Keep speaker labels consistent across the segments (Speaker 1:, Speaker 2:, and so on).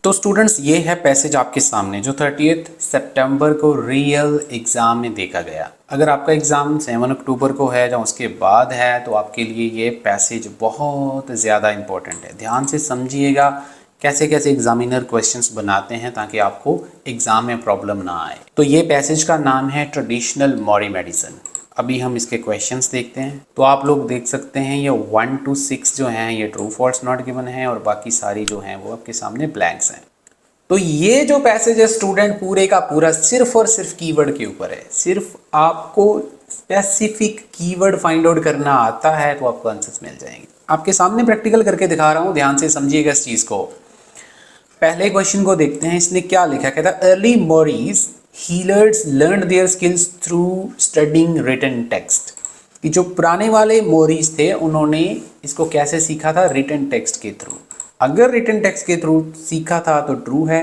Speaker 1: तो स्टूडेंट्स ये है पैसेज आपके सामने जो 30 सितंबर को रियल एग्ज़ाम में देखा गया। अगर आपका एग्ज़ाम 7 अक्टूबर को है या उसके बाद है तो आपके लिए ये पैसेज बहुत ज़्यादा इम्पोर्टेंट है। ध्यान से समझिएगा कैसे कैसे एग्जामिनर क्वेश्चंस बनाते हैं ताकि आपको एग्ज़ाम में प्रॉब्लम ना आए। तो ये पैसेज का नाम है ट्रेडिशनल मौरी मेडिसिन। अभी हम इसके क्वेश्चंस देखते हैं। तो आप लोग देख सकते हैं ये 1 to 6 जो हैं ये ट्रू फॉल्स नॉट गिवन है और बाकी सारी जो हैं वो आपके सामने ब्लैंक्स हैं। तो ये जो पैसेज है स्टूडेंट पूरे का पूरा सिर्फ और सिर्फ कीवर्ड के ऊपर है। सिर्फ आपको स्पेसिफिक कीवर्ड फाइंड आउट करना आता है तो आपको आंसर्स मिल जाएंगे। आपके सामने प्रैक्टिकल करके दिखा रहा हूँ, ध्यान से समझिएगा इस चीज़ को। पहले क्वेश्चन को देखते हैं, इसने क्या लिखा, कहता है early Maoris healers learn their skills through studying written text. कि जो पुराने वाले मोरीज थे उन्होंने इसको कैसे सीखा था, रिटन टेक्स्ट के थ्रू। अगर रिटन टेक्स्ट के थ्रू सीखा था तो ट्रू है,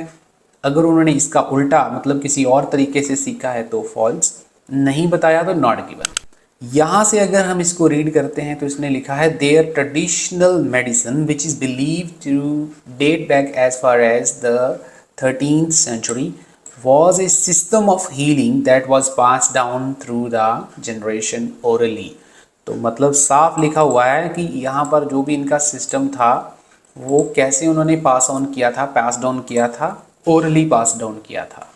Speaker 1: अगर उन्होंने इसका उल्टा मतलब किसी और तरीके से सीखा है तो फॉल्स, नहीं बताया तो नॉट गिवन। यहाँ से अगर हम इसको रीड करते हैं तो इसने लिखा है their traditional medicine which is believe to date back as far as the 13th century was a system of healing that was passed down through the generation orally। तो मतलब साफ लिखा हुआ है कि यहाँ पर जो भी इनका सिस्टम था वो कैसे उन्होंने पास ऑन किया था, पास डाउन किया था, ओरली पास डाउन किया था।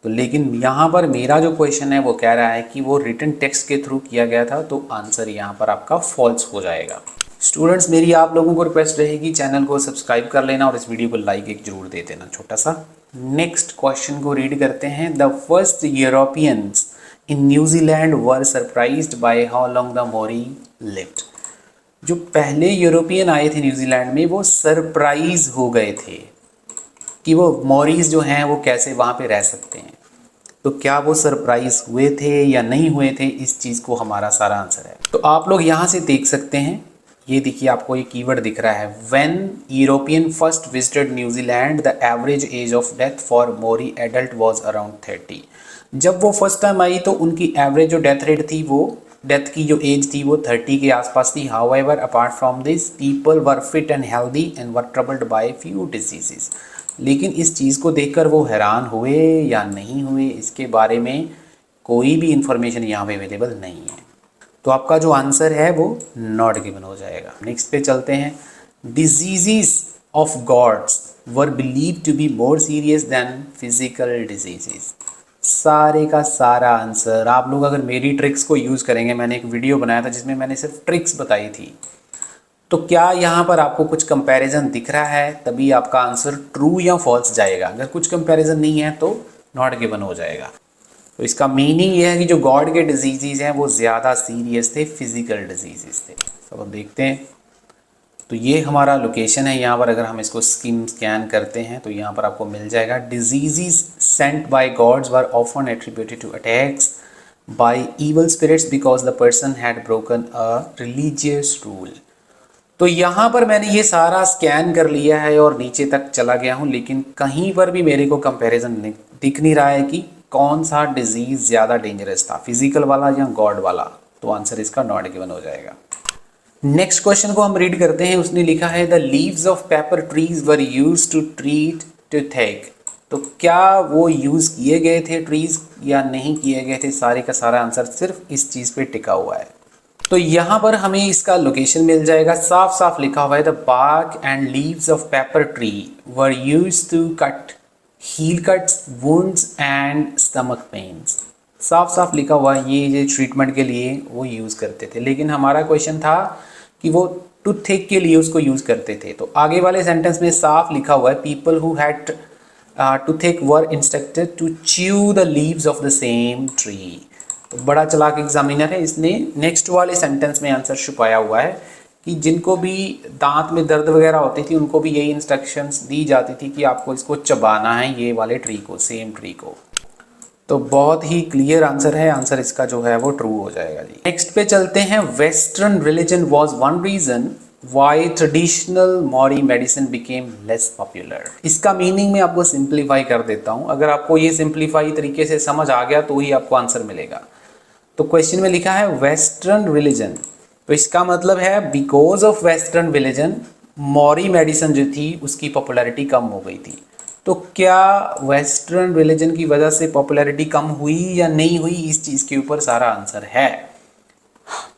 Speaker 1: तो लेकिन यहाँ पर मेरा जो क्वेश्चन है वो कह रहा है कि वो रिटन टेक्स्ट के थ्रू किया गया था, तो आंसर यहाँ पर आपका फॉल्स हो जाएगा। स्टूडेंट्स मेरी आप लोगों को रिक्वेस्ट रहेगी चैनल को सब्सक्राइब कर लेना और इस वीडियो को लाइक एक जरूर दे देना छोटा सा। नेक्स्ट क्वेश्चन को रीड करते हैं। The first Europeans in New Zealand were surprised by how long the Mori lived. जो पहले यूरोपियन आए थे न्यूजीलैंड में वो सरप्राइज हो गए थे कि वो मॉरीज जो हैं वो कैसे वहाँ पे रह सकते हैं। तो क्या वो सरप्राइज हुए थे या नहीं हुए थे, इस चीज़ को हमारा सारा आंसर है। तो आप लोग यहाँ से देख सकते हैं, ये देखिए आपको ये कीवर्ड दिख रहा है, when European first visited New Zealand the average age of death for Mori adult was around 30। जब वो फर्स्ट टाइम आई तो उनकी एवरेज जो डेथ रेट थी, वो डेथ की जो एज थी वो 30 के आसपास थी। However apart from this people were fit and healthy and were troubled by few diseases. लेकिन इस चीज़ को देखकर वो हैरान हुए या नहीं हुए, इसके बारे में कोई भी इंफॉर्मेशन यहाँ पे अवेलेबल नहीं है। तो आपका जो आंसर है वो नॉट गिवन हो जाएगा। नेक्स्ट पे चलते हैं। Diseases of gods were believe to be more serious than physical diseases. सारे का सारा आंसर आप लोग अगर मेरी ट्रिक्स को यूज़ करेंगे, मैंने एक वीडियो बनाया था जिसमें मैंने सिर्फ ट्रिक्स बताई थी, तो क्या यहाँ पर आपको कुछ कंपैरिजन दिख रहा है, तभी आपका आंसर ट्रू या फॉल्स जाएगा। अगर कुछ कंपैरिजन नहीं है तो नॉट गिवन हो जाएगा। तो इसका मीनिंग ये है कि जो गॉड के डिजीज़ हैं वो ज़्यादा सीरियस थे, फिजिकल डिजीज़ थे। तो अब देखते हैं। तो ये हमारा लोकेशन है, यहाँ पर अगर हम इसको स्कैन करते हैं तो यहाँ पर आपको मिल जाएगा disease sent by gods were often attributed to attacks by evil spirits because the person had broken a religious rule. तो यहाँ पर मैंने ये सारा स्कैन कर लिया है और नीचे तक चला गया हूँ, लेकिन कहीं पर भी मेरे को कंपैरिजन दिख नहीं रहा है कि कौन सा डिजीज़ ज़्यादा डेंजरस था, फिजिकल वाला या गॉड वाला। तो आंसर इसका नॉट गिवन हो जाएगा। नेक्स्ट क्वेश्चन को हम रीड करते हैं। उसने लिखा है the leaves of paper trees were use to treat toothache. तो क्या वो यूज़ किए गए थे ट्रीज या नहीं किए गए थे, सारे का सारा आंसर सिर्फ इस चीज़ पे टिका हुआ है। तो यहाँ पर हमें इसका लोकेशन मिल जाएगा, साफ साफ लिखा हुआ है the bark and leaves of paper tree were use to cut heal cuts wounds and stomach pains. साफ साफ लिखा हुआ है ये ट्रीटमेंट के लिए वो यूज़ करते थे। लेकिन हमारा क्वेश्चन था कि वो टूथेक के लिए उसको यूज़ करते थे। तो आगे वाले सेंटेंस में साफ लिखा हुआ है people who had toothache were instructed to chew the leaves of the same tree. तो बड़ा चालाक एग्जामिनर है, इसने नेक्स्ट वाले सेंटेंस में आंसर छुपाया हुआ है कि जिनको भी दांत में दर्द वगैरह होती थी उनको भी यही इंस्ट्रक्शंस दी जाती थी कि आपको इसको चबाना है, ये वाले ट्री को, सेम ट्री को। तो बहुत ही क्लियर आंसर है, आंसर इसका जो है वो ट्रू हो जाएगा जी। नेक्स्ट पे चलते हैं। Western religion was one reason why traditional Maori medicine became less popular. इसका मीनिंग मैं आपको सिंप्लीफाई कर देता हूँ। अगर आपको ये सिंप्लीफाई तरीके से समझ आ गया तो ही आपको आंसर मिलेगा। तो क्वेश्चन में लिखा है वेस्टर्न रिलीजन, तो इसका मतलब है because of western religion Mauri medicine जो थी उसकी पॉपुलैरिटी कम हो गई थी। तो क्या वेस्टर्न रिलीजन की वजह से पॉपुलैरिटी कम हुई या नहीं हुई, इस चीज़ के ऊपर सारा आंसर है।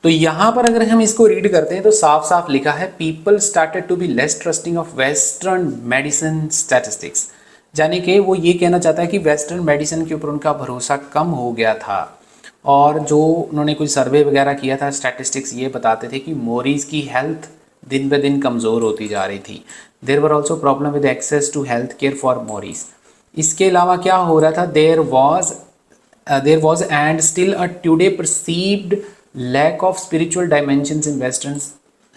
Speaker 1: तो यहाँ पर अगर हम इसको रीड करते हैं तो साफ साफ लिखा है people started to be less trusting of western medicine statistics, यानी कि वो ये कहना चाहता है कि वेस्टर्न मेडिसिन के ऊपर उनका भरोसा कम हो गया था। और जो उन्होंने कोई सर्वे वगैरह किया था, स्टैटिस्टिक्स ये बताते थे कि मोरीज की हेल्थ दिन ब दिन कमज़ोर होती जा रही थी। There were also problem with access to health care for Maoris. इसके अलावा क्या हो रहा था, there was and still a today perceived lack of spiritual dimensions in western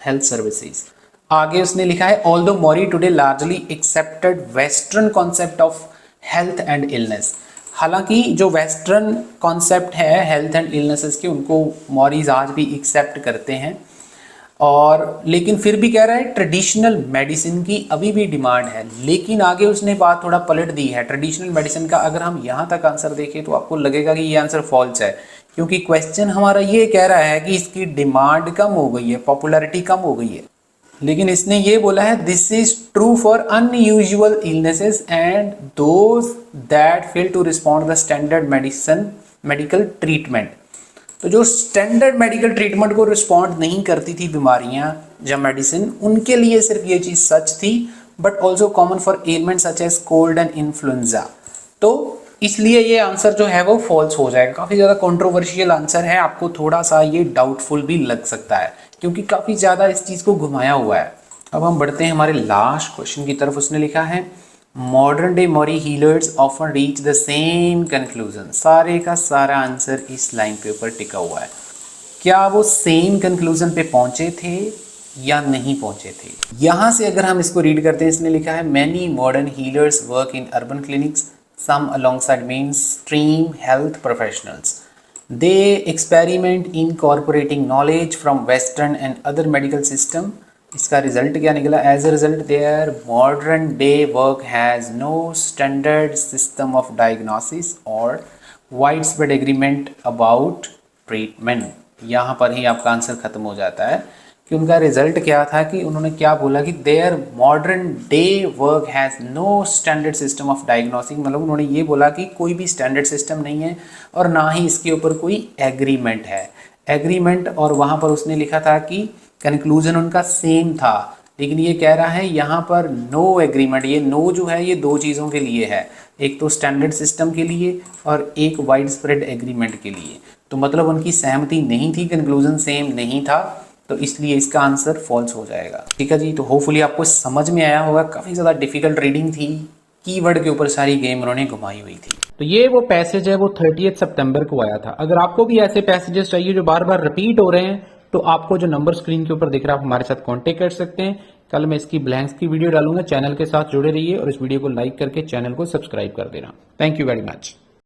Speaker 1: health services. आगे उसने लिखा है although Maori today largely accepted western concept of health and illness. हालांकि जो वेस्टर्न कॉन्सेप्ट है हेल्थ एंड इलनेसेस के, उनको मॉरीज आज भी एक्सेप्ट करते हैं, और लेकिन फिर भी कह रहा है ट्रेडिशनल मेडिसिन की अभी भी डिमांड है। लेकिन आगे उसने बात थोड़ा पलट दी है। ट्रेडिशनल मेडिसिन का अगर हम यहाँ तक आंसर देखें तो आपको लगेगा कि ये आंसर फॉल्स है, क्योंकि क्वेश्चन हमारा ये कह रहा है कि इसकी डिमांड कम हो गई है, पॉपुलैरिटी कम हो गई है। लेकिन इसने ये बोला है this is true for unusual illnesses and those that fail to respond the standard medical treatment. तो जो स्टैंडर्ड मेडिकल ट्रीटमेंट को रिस्पॉन्ड नहीं करती थी बीमारियां या मेडिसिन, उनके लिए सिर्फ ये चीज़ सच थी, but also common for element such as cold and influenza. तो इसलिए ये आंसर जो है वो फॉल्स हो जाएगा। काफ़ी ज़्यादा कंट्रोवर्शियल आंसर है, आपको थोड़ा सा ये डाउटफुल भी लग सकता है क्योंकि काफ़ी ज़्यादा इस चीज़ को घुमाया हुआ है। अब हम बढ़ते हैं हमारे लास्ट क्वेश्चन की तरफ। उसने लिखा है modern day Mori healers often reach the same conclusion. सारे का सारा आंसर इस लाइन के ऊपर टिका हुआ है। क्या वो सेम कंक्लूजन पे पहुंचे थे या नहीं पहुंचे थे? यहाँ से अगर हम इसको रीड करते हैं, इसने लिखा है many modern healers work in urban clinics, some alongside mainstream health professionals. They experiment incorporating knowledge from Western and other medical system. इसका रिजल्ट क्या निकला? As a result, their modern day work has no standard system of diagnosis or widespread agreement about treatment. यहाँ पर ही आपका answer खत्म हो जाता है कि उनका रिजल्ट क्या था, कि उन्होंने क्या बोला कि their modern day work has no standard system of diagnosis. मतलब उन्होंने ये बोला कि कोई भी स्टैंडर्ड सिस्टम नहीं है और ना ही इसके ऊपर कोई एग्रीमेंट है। एग्रीमेंट, और वहाँ पर उसने लिखा था कि कंक्लूजन उनका सेम था, लेकिन ये कह रहा है यहाँ पर नो एग्रीमेंट। ये नो जो है ये दो चीज़ों के लिए है, एक तो स्टैंडर्ड सिस्टम के लिए और एक वाइड स्प्रेड एग्रीमेंट के लिए। तो मतलब उनकी सहमति नहीं थी, कंक्लूजन सेम नहीं था, तो इसलिए इसका आंसर फॉल्स हो जाएगा। ठीक है जी, तो होपफुली आपको समझ में आया होगा। काफ़ी ज़्यादा डिफिकल्ट रीडिंग थी, कीवर्ड के ऊपर सारी गेम उन्होंने घुमाई हुई थी। तो ये वो पैसेज है, वो 30 सितंबर को आया था। अगर आपको भी ऐसे पैसेजेस चाहिए जो बार बार रिपीट हो रहे हैं, तो आपको जो नंबर स्क्रीन के ऊपर दिख रहा है आप हमारे साथ कॉन्टेक्ट कर सकते हैं। कल मैं इसकी ब्लैंक्स की वीडियो डालूंगा, चैनल के साथ जुड़े रहिए और इस वीडियो को लाइक करके चैनल को सब्सक्राइब कर देना। Thank you very much.